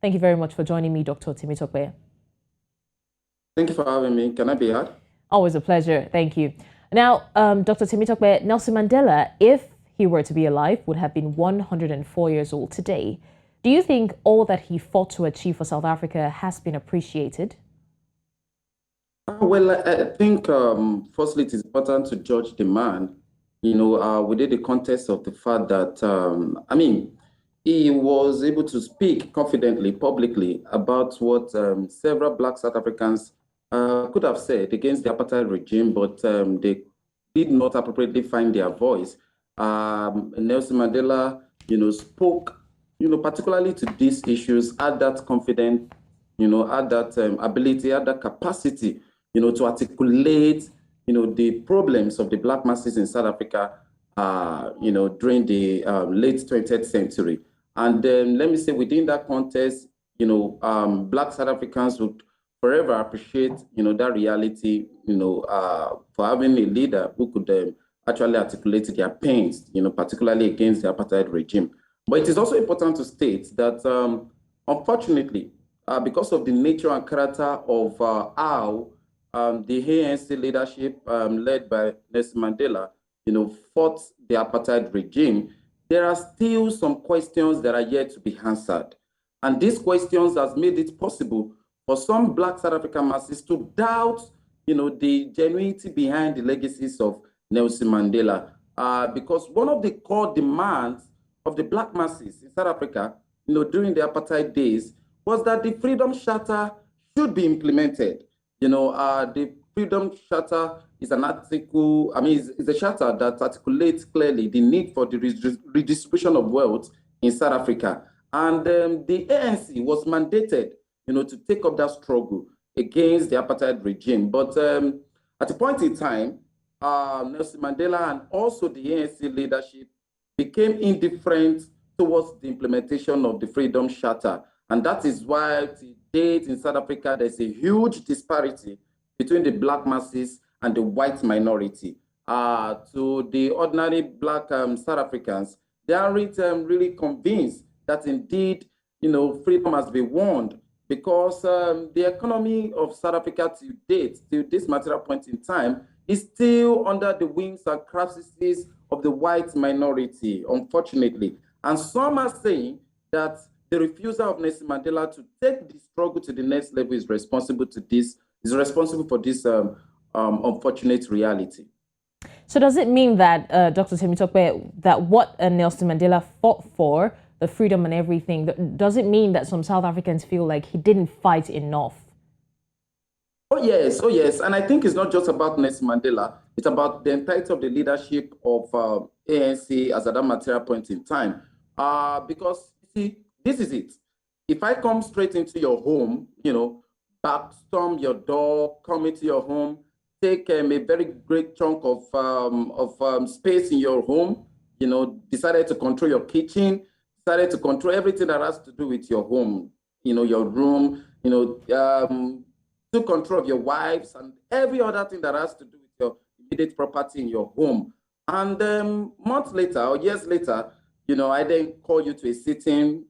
Thank you very much for joining me, Dr. Temitope. Thank you for having me. Can I be heard? Always a pleasure. Thank you. Now, Dr. Temitope, Nelson Mandela, if he were to be alive, would have been 104 years old today. Do you think all that he fought to achieve for South Africa has been appreciated? Well, I think firstly, it is important to judge the man, within the context of the fact that, he was able to speak confidently, publicly, about what several Black South Africans could have said against the apartheid regime, but they did not appropriately find their voice. Nelson Mandela, spoke, particularly to these issues, had that confidence, had that ability, had that capacity, to articulate, the problems of the Black masses in South Africa, during the late 20th century. And let me say, within that context, Black South Africans would forever appreciate, that reality, for having a leader who could actually articulate their pains, particularly against the apartheid regime. But it is also important to state that, unfortunately, because of the nature and character of how the ANC leadership, led by Nelson Mandela, fought the apartheid regime, there are still some questions that are yet to be answered. And these questions has made it possible for some Black South African masses to doubt, the genuinity behind the legacies of Nelson Mandela. Because one of the core demands of the Black masses in South Africa, during the apartheid days, was that the Freedom Charter should be implemented. The Freedom Charter is an article, it's a charter that articulates clearly the need for the redistribution of wealth in South Africa. And the ANC was mandated, to take up that struggle against the apartheid regime. But at a point in time, Nelson Mandela and also the ANC leadership became indifferent towards the implementation of the Freedom Charter. And that is why to date in South Africa, there's a huge disparity between the Black masses and the white minority. To the ordinary Black South Africans, they aren't really convinced that indeed, freedom has been won, because the economy of South Africa to date, till this material point in time, is still under the wings and crasses of the white minority, unfortunately. And some are saying that the refusal of Nelson Mandela to take the struggle to the next level is responsible for this unfortunate reality. So does it mean that, Dr. Temitope, that what Nelson Mandela fought for, the freedom and everything, does it mean that some South Africans feel like he didn't fight enough? Oh yes. And I think it's not just about Nelson Mandela. It's about the entirety of the leadership of ANC as at that material point in time. Because, you see, this is it. If I come straight into your home, storm your door, come into your home, take a very great chunk of space in your home, decided to control your kitchen, decided to control everything that has to do with your home, your room, took control of your wives and every other thing that has to do with your immediate property in your home. And months later or years later, I then call you to a sitting,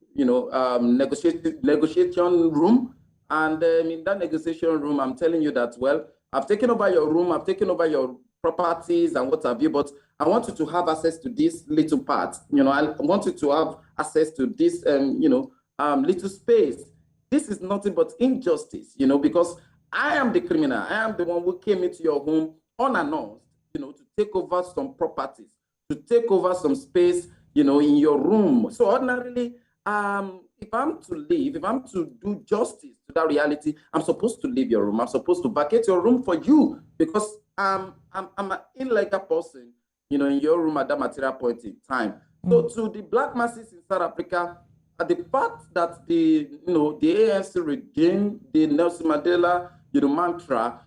negotiation room. And in that negotiation room, I'm telling you that, well, I've taken over your room, I've taken over your properties and what have you, but I want you to have access to this little part. I want you to have access to this, little space. This is nothing but injustice, because I am the criminal. I am the one who came into your home unannounced, to take over some properties, to take over some space, in your room. So ordinarily, if I'm to leave, if I'm to do justice to that reality, I'm supposed to leave your room. I'm supposed to vacate your room for you, because I'm an illegal person, in your room at that material point in time. So to the Black masses in South Africa, the fact that the ANC regime, the Nelson Mandela, mantra,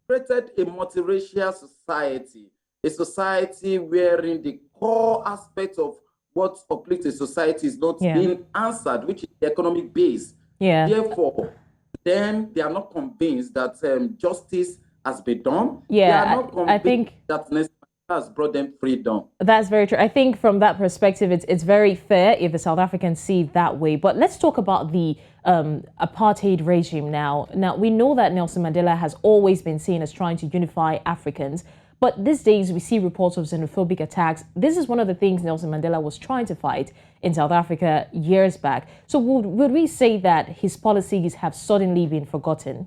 created a multiracial society, a society wherein the core aspect of what uplifts a society is not being answered, which is the economic base. Therefore, then they are not convinced that justice has been done. I think that has brought them freedom. That's very true. I think from that perspective, it's very fair if the South Africans see it that way. But let's talk about the apartheid regime now. Now, we know that Nelson Mandela has always been seen as trying to unify Africans. But these days, we see reports of xenophobic attacks. This is one of the things Nelson Mandela was trying to fight in South Africa years back. So would we say that his policies have suddenly been forgotten?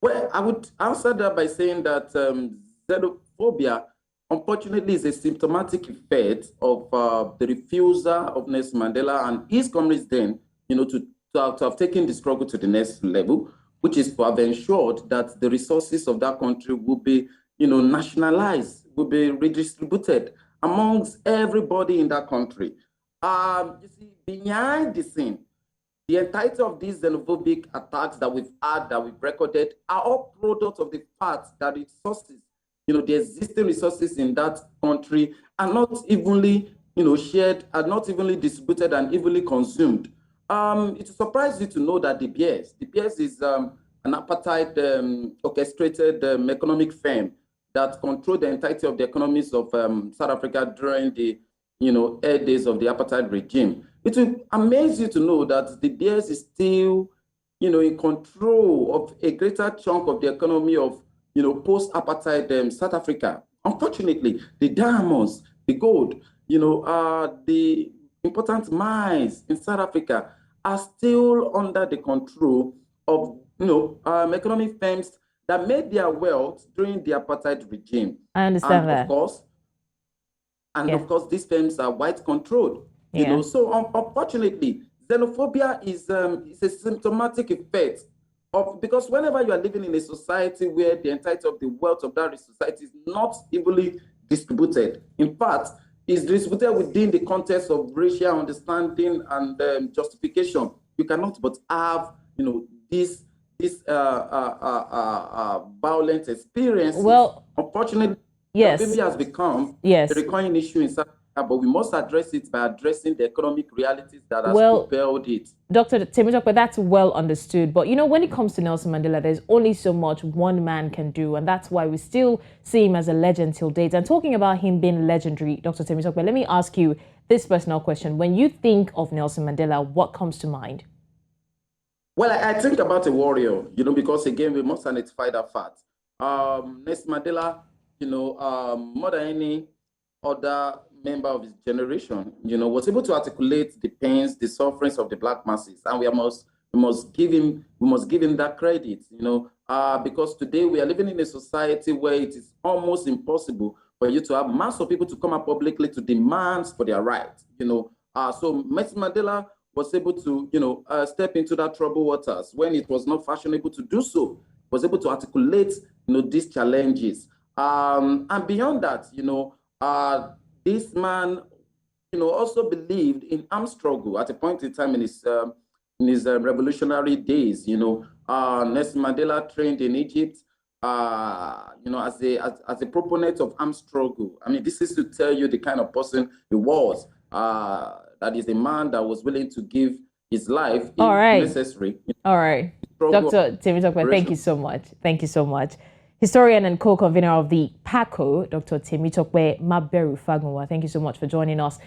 Well, I would answer that by saying that xenophobia, unfortunately, is a symptomatic effect of the refusal of Nelson Mandela and his comrades then, to have taken the struggle to the next level, which is to have ensured that the resources of that country will be, nationalized, will be redistributed amongst everybody in that country. You see, behind the scene, the entirety of these xenophobic attacks that we've had, that we've recorded, are all products of the fact that resources, the existing resources in that country are not evenly, shared, are not evenly distributed and evenly consumed. It will surprise you to know that De Beers is an apartheid orchestrated economic firm that controlled the entirety of the economies of South Africa during the early days of the apartheid regime. It will amaze you to know that De Beers is still in control of a greater chunk of the economy of post-apartheid South Africa. Unfortunately, the diamonds, the gold, the important mines in South Africa are still under the control of economic firms that made their wealth during the apartheid regime. I understand that. Of course, these firms are white controlled. So unfortunately, xenophobia is a symptomatic effect of, because whenever you are living in a society where the entirety of the wealth of that society is not evenly distributed, in fact, is distributed within the context of racial understanding and justification, you cannot but have this violent experience. Well, unfortunately, yes, xenophobia has become a recurring issue in South Africa, but we must address it by addressing the economic realities that has propelled it. Dr. Temitope, that's well understood. But when it comes to Nelson Mandela, there's only so much one man can do, and that's why we still see him as a legend till date. And talking about him being legendary, Dr. Temitope, let me ask you this personal question. When you think of Nelson Mandela, what comes to mind? Well, I think about a warrior, because again, we must identify that fact. Nelson Mandela, more than any other member of his generation, was able to articulate the pains, the sufferings of the Black masses, and we must give him that credit, because today we are living in a society where it is almost impossible for you to have mass of people to come up publicly to demand for their rights, So Nelson Mandela was able to, step into that troubled waters when it was not fashionable to do so, was able to articulate, these challenges. And beyond that, this man, also believed in armed struggle at a point in time in his revolutionary days. Nelson Mandela trained in Egypt, as a proponent of armed struggle. I mean, this is to tell you the kind of person he was. That is a man that was willing to give his life if necessary. All right. Dr. Temitope, thank you so much. Thank you so much. Historian and co-convener of the PACOR, Dr. Temitope Maberu Fagunwa, thank you so much for joining us.